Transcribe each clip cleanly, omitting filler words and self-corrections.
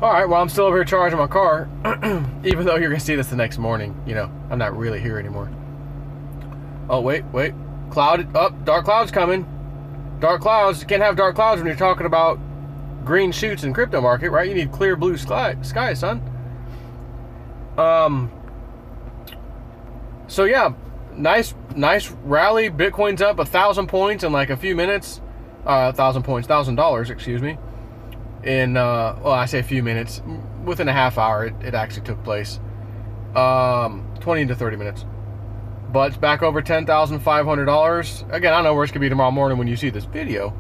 Alright, well, I'm still over here charging my car, even though you're going to see this the next morning. You know, I'm not really here anymore. Oh, wait. Cloud, dark clouds coming. Dark clouds. You can't have dark clouds when you're talking about green shoots in crypto market, right? You need clear blue sky, son. So yeah, nice rally. Bitcoin's up 1,000 points in like a few minutes. $1,000, excuse me. In well, I say a few minutes. Within a half hour, it actually took place. 20 to 30 minutes. But it's back over $10,500. Again, I don't know where it's gonna be tomorrow morning when you see this video,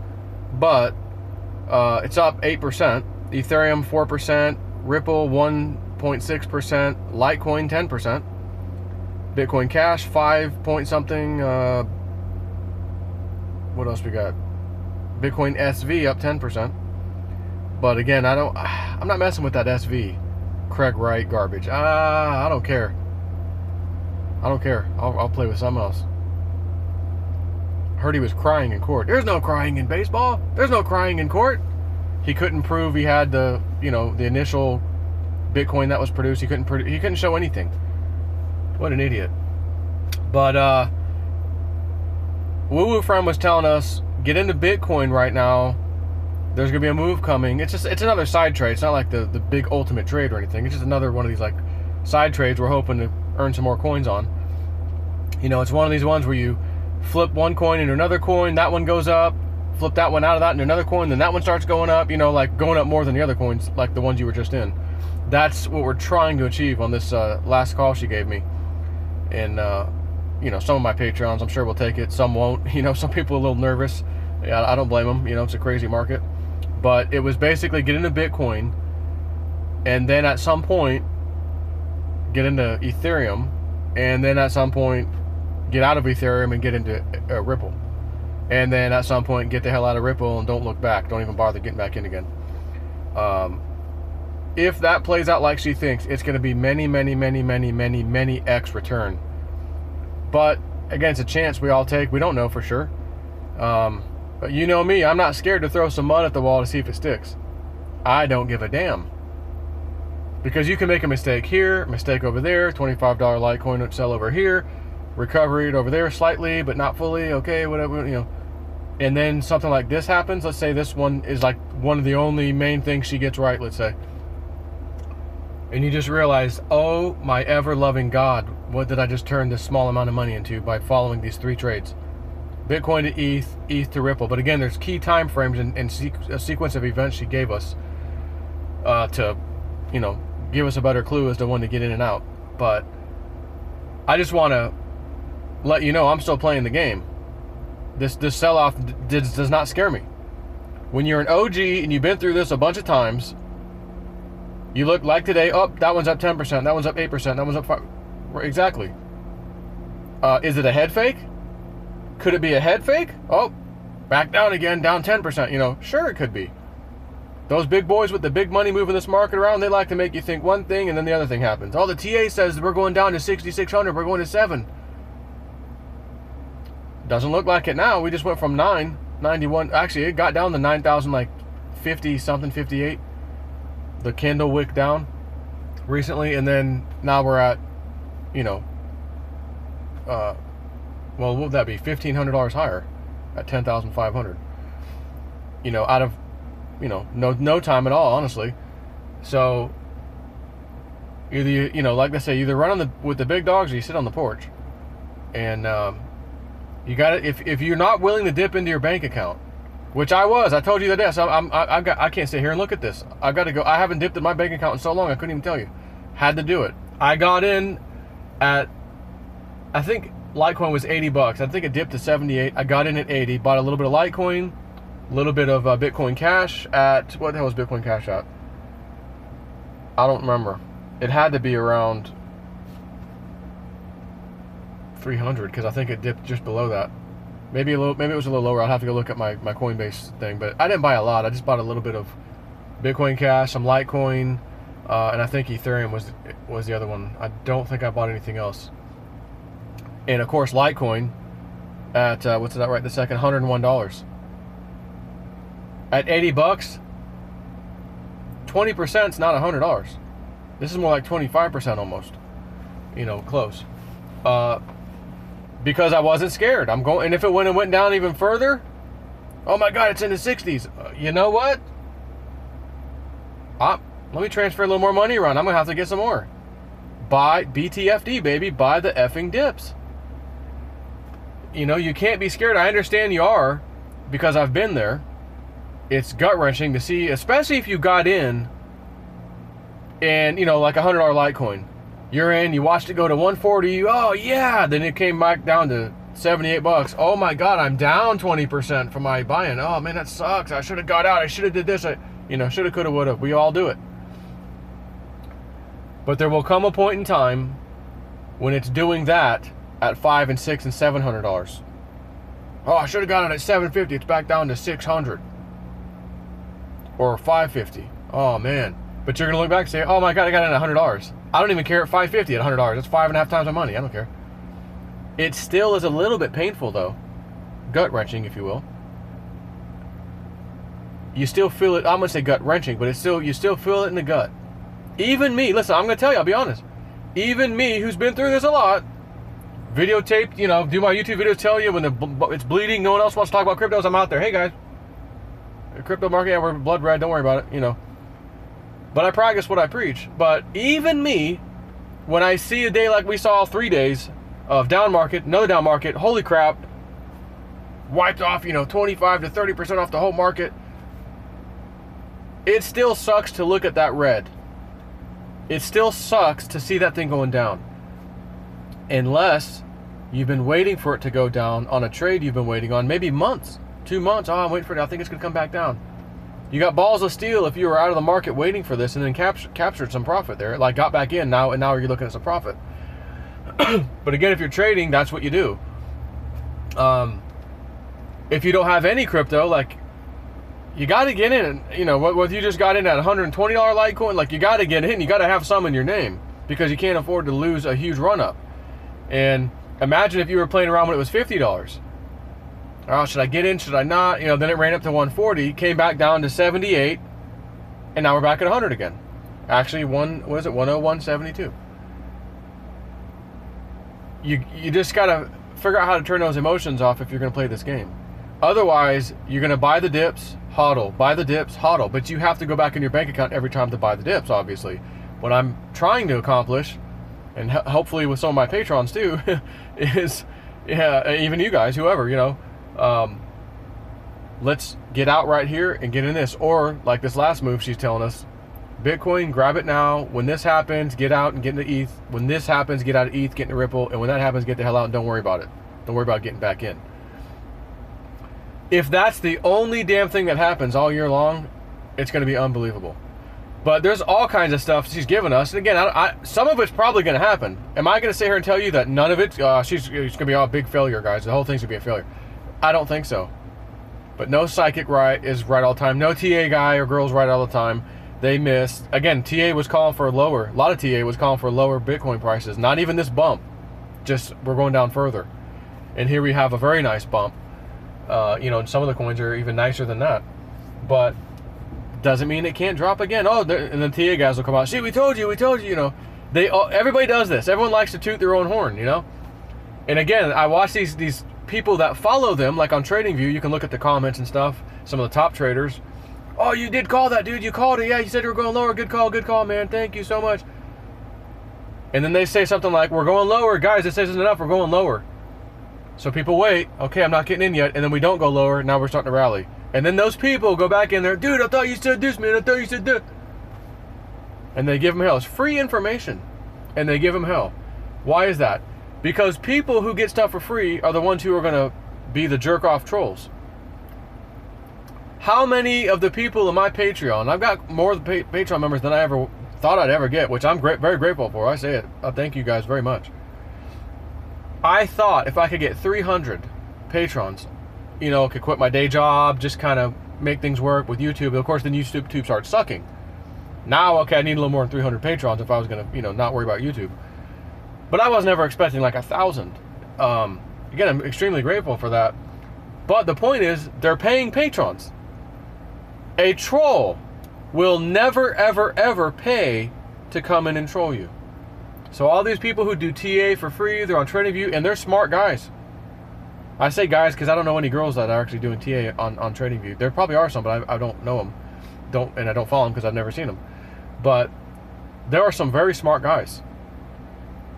but it's up 8%. Ethereum 4%. Ripple 1.6%. Litecoin 10%. Bitcoin Cash 5 point something. What else we got? Bitcoin SV up 10%. But again, I'm not messing with that SV Craig Wright garbage. I don't care. I'll play with something else. Heard he was crying in court. There's no crying in baseball. There's no crying in court. He couldn't prove he had the initial Bitcoin that was produced. He couldn't show anything. What an idiot. But Woo Woo Friend was telling us, get into Bitcoin right now. There's gonna be a move coming. It's another side trade. It's not like the big ultimate trade or anything. It's just another one of these like side trades we're hoping to earn some more coins on. You know, it's one of these ones where you flip one coin into another coin, that one goes up, flip that one out of that into another coin, then that one starts going up, you know, like going up more than the other coins, like the ones you were just in. That's what we're trying to achieve on this last call she gave me. And you know, some of my Patreons, I'm sure will take it, some won't. You know, some people are a little nervous. Yeah, I don't blame them. You know, it's a crazy market. But it was basically get into Bitcoin, and then at some point get into Ethereum, and then at some point get out of Ethereum and get into Ripple, and then at some point get the hell out of Ripple and don't look back. Don't even bother getting back in again. If that plays out like she thinks, it's going to be many X return. But again, it's a chance we all take. We don't know for sure. But you know me, I'm not scared to throw some mud at the wall to see if it sticks. I don't give a damn. Because you can make a mistake here, mistake over there, $25 Litecoin would sell over here, recovery over there slightly, but not fully, okay, whatever, you know. And then something like this happens. Let's say this one is like one of the only main things she gets right, let's say. And you just realize, oh my ever-loving God, what did I just turn this small amount of money into by following these three trades? Bitcoin to ETH to Ripple. But again, there's key time frames and a sequence of events she gave us to, you know, give us a better clue as to when to get in and out. But I just want to let you know I'm still playing the game. This sell-off does not scare me. When you're an OG and you've been through this a bunch of times, you look like today, oh, that one's up 10%, that one's up 8%, that one's up 5%. Exactly. Is it a head fake? Could it be a head fake? Oh, back down again, down 10%. You know, sure it could be. Those big boys with the big money moving this market around, they like to make you think one thing and then the other thing happens. Oh, the TA says we're going down to 6,600, we're going to 7. Doesn't look like it now. We just went from 991. Actually, it got down to 9,000, like 50 something, 58. The candle wick down recently, and then now we're at, you know, well, what would that be? $1,500 higher at 10,500. You know, out of, you know, no time at all, honestly. So either you know, like they say, either run with the big dogs or you sit on the porch. And you got to, if you're not willing to dip into your bank account, which I told you the day. So I can't sit here and look at this. I've got to go. I haven't dipped in my bank account in so long I couldn't even tell you. Had to do it. I got in at, I think Litecoin was $80. I think it dipped to 78. I got in at 80. Bought a little bit of Litecoin, a little bit of Bitcoin Cash at, what the hell was Bitcoin Cash at? I don't remember. It had to be around 300 because I think it dipped just below that. Maybe it was a little lower. I'll have to go look at my Coinbase thing. But I didn't buy a lot. I just bought a little bit of Bitcoin Cash, some Litecoin, and I think Ethereum was the other one. I don't think I bought anything else. And of course, Litecoin at what's that right this second? $101. At $80, 20% is not $100. This is more like 25% almost. You know, close. Because I wasn't scared. I'm going, and if it went down even further, oh my God, it's in the 60s. You know what? Let me transfer a little more money around. I'm gonna have to get some more. Buy BTFD, baby. Buy the effing dips. You know, you can't be scared. I understand you are, because I've been there. It's gut-wrenching to see, especially if you got in and, you know, like $100 Litecoin. You're in, you watched it go to 140, oh yeah, then it came back down to 78 bucks. Oh my God, I'm down 20% from my buy-in. Oh man, that sucks. I should have got out. I should have did this. You know, shoulda, coulda, woulda. We all do it. But there will come a point in time when it's doing that at $500 and $600 and $700. Oh, I should have got it at 750. It's back down to 600 or 550. Oh man! But you're gonna look back and say, "Oh my God, I got it at $100." I don't even care at 550 at $100. That's 5.5 times my money. I don't care. It still is a little bit painful though, gut wrenching, if you will. You still feel it. I'm gonna say gut wrenching, but you still feel it in the gut. Even me, listen, I'm gonna tell you, I'll be honest. Even me, who's been through this a lot, videotaped, you know, do my YouTube videos, tell you when it's bleeding, no one else wants to talk about cryptos, I'm out there. Hey guys, the crypto market, yeah, we're blood red, don't worry about it, you know. But I practice what I preach. But even me, when I see a day like we saw 3 days of down market, another down market, holy crap, wiped off, you know, 25 to 30% off the whole market, it still sucks to look at that red. It still sucks to see that thing going down. Unless you've been waiting for it to go down on a trade you've been waiting on, maybe months, 2 months. Oh, I'm waiting for it. I think it's going to come back down. You got balls of steel if you were out of the market waiting for this and then captured some profit there. Like got back in now, and now you're looking at some profit. But again, if you're trading, that's what you do. If you don't have any crypto, like, you got to get in, you know, whether you just got in at $120 Litecoin, like, you got to get in, you got to have some in your name, because you can't afford to lose a huge run up. And imagine if you were playing around when it was $50. Oh, should I get in? Should I not? You know, then it ran up to 140, came back down to 78, and now we're back at 100 again. Actually, 101.72. You just got to figure out how to turn those emotions off if you're going to play this game. Otherwise, you're going to buy the dips, hodl, buy the dips, hodl. But you have to go back in your bank account every time to buy the dips, obviously. What I'm trying to accomplish, and hopefully with some of my patrons too, is, yeah, even you guys, whoever, you know, let's get out right here and get in this. Or, like this last move she's telling us, Bitcoin, grab it now. When this happens, get out and get into ETH. When this happens, get out of ETH, get into Ripple. And when that happens, get the hell out and don't worry about it. Don't worry about getting back in. If that's the only damn thing that happens all year long, it's going to be unbelievable. But there's all kinds of stuff she's given us. And again, some of it's probably going to happen. Am I going to sit here and tell you that none of it, she's going to be a big failure, guys? The whole thing's going to be a failure. I don't think so. But no psychic is right all the time. No TA guy or girl's right all the time. They missed. Again, TA was calling for a lot of TA was calling for lower Bitcoin prices. Not even this bump. Just, we're going down further. And here we have a very nice bump. You know, and some of the coins are even nicer than that. But doesn't mean it can't drop again. Oh, and the TA guys will come out. See, we told you, you know. Everybody does this. Everyone likes to toot their own horn, you know. And again, I watch these people that follow them, like on TradingView. You can look at the comments and stuff. Some of the top traders. Oh, you did call that, dude. You called it. Yeah, you said you were going lower. Good call, man. Thank you so much. And then they say something like, we're going lower. Guys, this isn't enough. We're going lower. So people wait. Okay, I'm not getting in yet. And then we don't go lower. Now we're starting to rally. And then those people go back in there. Dude, I thought you said this, man. I thought you said that. And they give them hell. It's free information. And they give them hell. Why is that? Because people who get stuff for free are the ones who are going to be the jerk-off trolls. How many of the people in my Patreon, I've got more of the Patreon members than I ever thought I'd ever get, which I'm very grateful for. I say it. I thank you guys very much. I thought if I could get 300 patrons, you know, could quit my day job, just kind of make things work with YouTube. Of course, then YouTube starts sucking. Now, okay, I need a little more than 300 patrons if I was going to, you know, not worry about YouTube. But I was never expecting like 1,000. Again, I'm extremely grateful for that. But the point is, they're paying patrons. A troll will never, ever, ever pay to come in and troll you. So all these people who do TA for free, they're on TradingView, and they're smart guys. I say guys because I don't know any girls that are actually doing TA on TradingView. There probably are some, but I don't know them. And I don't follow them because I've never seen them. But there are some very smart guys.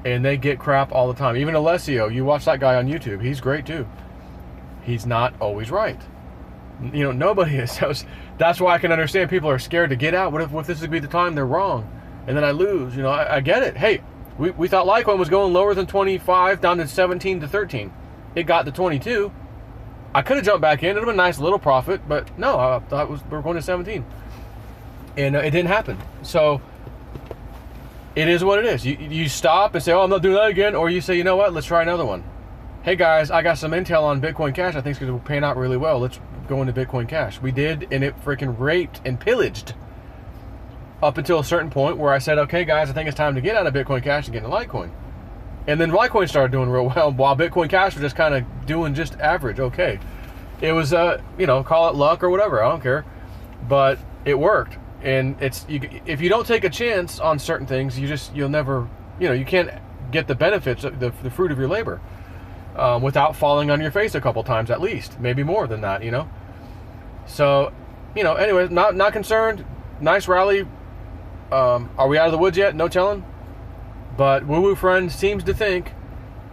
And they get crap all the time. Even Alessio, you watch that guy on YouTube. He's great too. He's not always right. You know, nobody is. So that's why I can understand people are scared to get out. What if this would be the time they're wrong? And then I lose. You know, I get it. Hey, we thought Litecoin was going lower than 25 down to 17 to 13. It got to 22. I could have jumped back in. It would have been a nice little profit. But no, I thought we were going to 17. And it didn't happen. So it is what it is. You stop and say, oh, I'm not doing that again. Or you say, you know what, let's try another one. Hey guys, I got some intel on Bitcoin Cash. I think it's going to pan out really well. Let's go into Bitcoin Cash. We did, and it freaking raped and pillaged up until a certain point where I said, okay guys, I think it's time to get out of Bitcoin Cash and get into Litecoin. And then Litecoin started doing real well while Bitcoin Cash was just kind of doing just average. Okay. It was, you know, call it luck or whatever. I don't care. But it worked. And if you don't take a chance on certain things, you'll never, you know, you can't get the benefits of the fruit of your labor without falling on your face a couple times at least, maybe more than that, you know. So, you know, anyway, not concerned. Nice rally. Are we out of the woods yet? No telling. But Woo Woo Friend seems to think,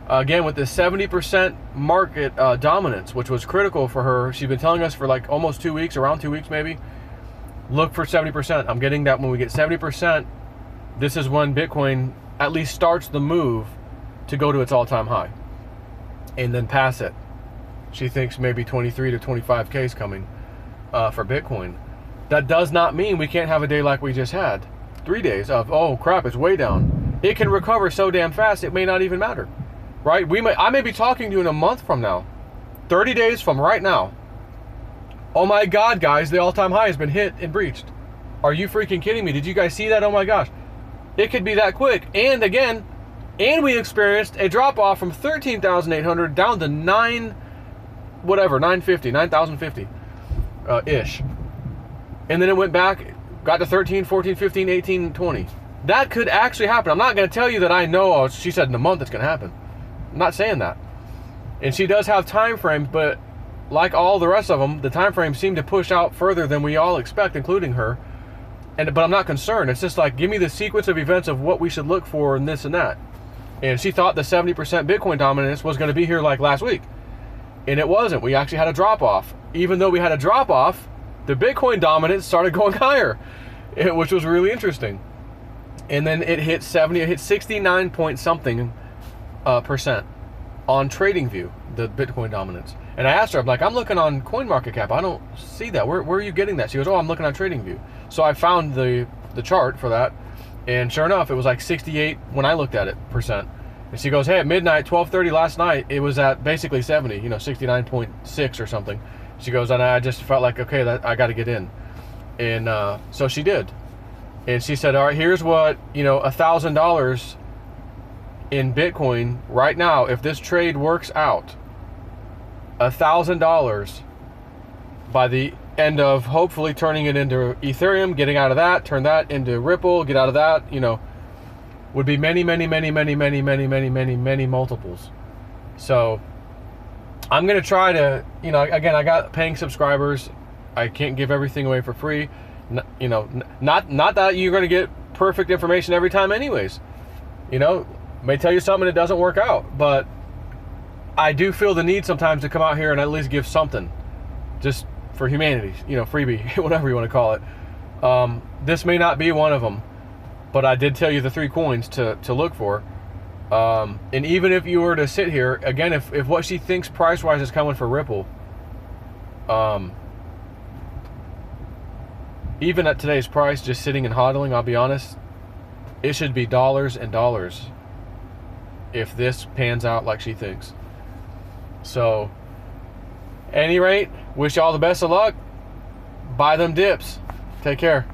again, with the 70% market dominance, which was critical for her. She's been telling us for like almost 2 weeks, around 2 weeks maybe. Look for 70%. I'm getting that when we get 70%, this is when Bitcoin at least starts the move to go to its all-time high and then pass it. She thinks maybe 23 to 25K is coming for Bitcoin. That does not mean we can't have a day like we just had. 3 days of, oh crap, it's way down. It can recover so damn fast, it may not even matter, right? I may be talking to you in a month from now, 30 days from right now. Oh my God, guys, the all-time high has been hit and breached. Are you freaking kidding me? Did you guys see that? Oh my gosh. It could be that quick. And again, we experienced a drop-off from 13,800 down to 9,050, ish. And then it went back, got to 13, 14, 15, 18, 20. That could actually happen. I'm not going to tell you that I know, she said in a month it's going to happen. I'm not saying that. And she does have time frames, but like all the rest of them, the time frames seem to push out further than we all expect, including her. But I'm not concerned. It's just like, give me the sequence of events of what we should look for and this and that. And she thought the 70% Bitcoin dominance was going to be here like last week. And it wasn't. We actually had a drop-off. Even though we had a drop-off, the Bitcoin dominance started going higher, which was really interesting. And then it hit 70, it hit 69 point something percent on TradingView, the Bitcoin dominance. And I asked her, I'm like, I'm looking on CoinMarketCap. I don't see that. Where are you getting that? She goes, oh, I'm looking on TradingView. So I found the chart for that. And sure enough, it was like 68 when I looked at it, percent. And she goes, hey, at midnight, 12:30 last night, it was at basically 70, you know, 69.6 or something. She goes, and I just felt like, okay, I got to get in. And so she did. And she said, all right, here's what, you know, $1,000 in Bitcoin right now, if this trade works out, $1,000 by the end of hopefully turning it into Ethereum, getting out of that, turn that into Ripple, get out of that, you know, would be many, many, many, many, many, many, many, many, many multiples. So I'm going to try to, you know, again, I got paying subscribers. I can't give everything away for free. You know, not that you're going to get perfect information every time anyways. You know, may tell you something that doesn't work out, but I do feel the need sometimes to come out here and at least give something just for humanity, you know, freebie, whatever you want to call it. This may not be one of them, but I did tell you the 3 coins to look for. And even if you were to sit here, again, if what she thinks price-wise is coming for Ripple, even at today's price, just sitting and hodling, I'll be honest, it should be dollars and dollars if this pans out like she thinks. So, at any rate, wish you all the best of luck. Buy them dips. Take care.